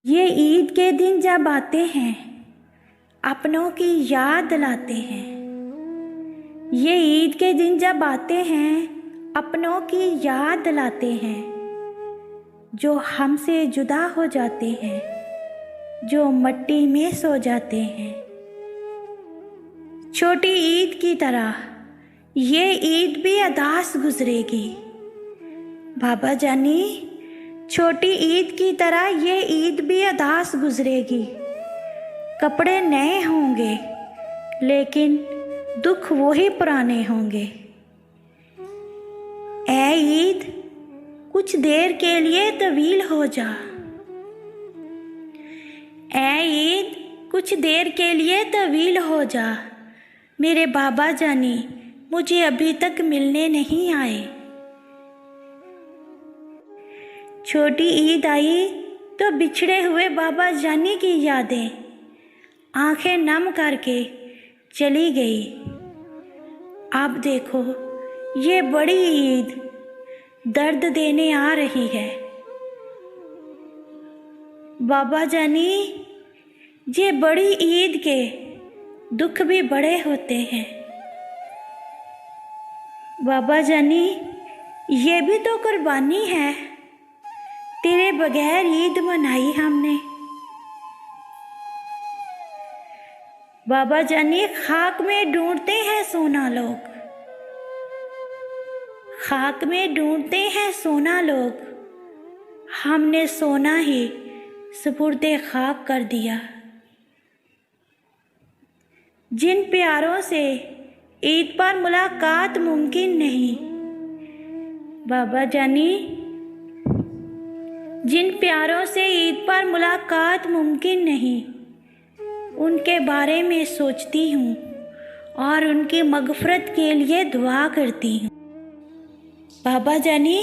ये ईद के दिन जब आते हैं अपनों की याद दिलाते हैं। ये ईद के दिन जब आते हैं अपनों की याद दिलाते हैं। जो हमसे जुदा हो जाते हैं, जो मिट्टी में सो जाते हैं। छोटी ईद की तरह ये ईद भी अदास गुजरेगी। बाबा जानी, छोटी ईद की तरह ये ईद भी अदास गुजरेगी। कपड़े नए होंगे लेकिन दुख वही पुराने होंगे। ऐ ईद, कुछ देर के लिए तवील हो जा। ऐ ईद, कुछ देर के लिए तवील हो जा। मेरे बाबा जानी मुझे अभी तक मिलने नहीं आए। छोटी ईद आई तो बिछड़े हुए बाबा जानी की यादें आंखें नम करके चली गई। अब देखो ये बड़ी ईद दर्द देने आ रही है। बाबा जानी, ये बड़ी ईद के दुख भी बड़े होते हैं। बाबा जानी, ये भी तो कुर्बानी है। तेरे बगैर ईद मनाई हमने। बाबा जानी, खाक में ढूंढते हैं सोना लोग। खाक में ढूंढते हैं सोना लोग। हमने सोना ही सुपुर्दे खाक कर दिया। जिन प्यारों से ईद पर मुलाकात मुमकिन नहीं। बाबा जानी, जिन प्यारों से ईद पर मुलाकात मुमकिन नहीं, उनके बारे में सोचती हूँ और उनकी मगफरत के लिए दुआ करती हूँ। बाबा जानी,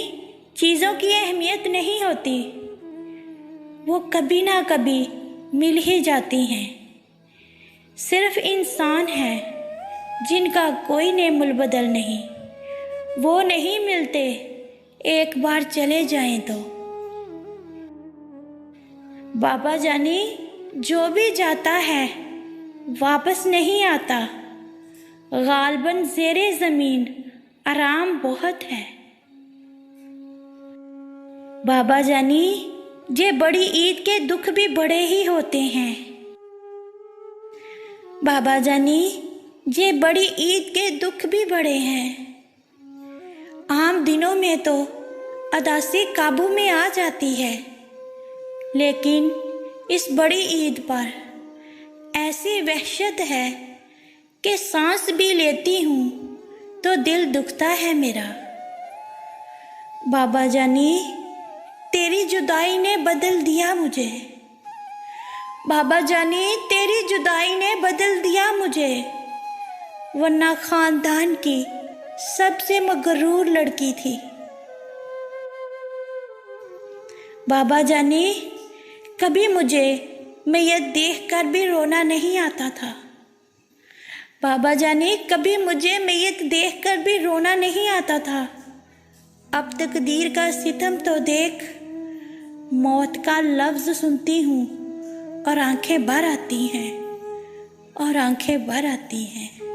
चीज़ों की अहमियत नहीं होती, वो कभी ना कभी मिल ही जाती हैं। सिर्फ इंसान है जिनका कोई नेमुल बदल नहीं। वो नहीं मिलते, एक बार चले जाएं तो। बाबा जानी, जो भी जाता है वापस नहीं आता। गालबन ज़ेरे ज़मीन आराम बहुत है। बाबा जानी, ये बड़ी ईद के दुख भी बड़े ही होते हैं। बाबा जानी, ये बड़ी ईद के दुख भी बड़े हैं। आम दिनों में तो अदासी काबू में आ जाती है, लेकिन इस बड़ी ईद पर ऐसी वहशत है कि सांस भी लेती हूँ तो दिल दुखता है मेरा। बाबा जानी, तेरी जुदाई ने बदल दिया मुझे। बाबा जानी, तेरी जुदाई ने बदल दिया मुझे। वरना खानदान की सबसे मगरूर लड़की थी। बाबा जानी, कभी मुझे मैयत देखकर भी रोना नहीं आता था। बाबा जानी, कभी मुझे मैयत देखकर भी रोना नहीं आता था। अब तकदीर का सितम तो देख, मौत का लफ्ज़ सुनती हूँ और आंखें भर आती हैं, और आंखें भर आती हैं।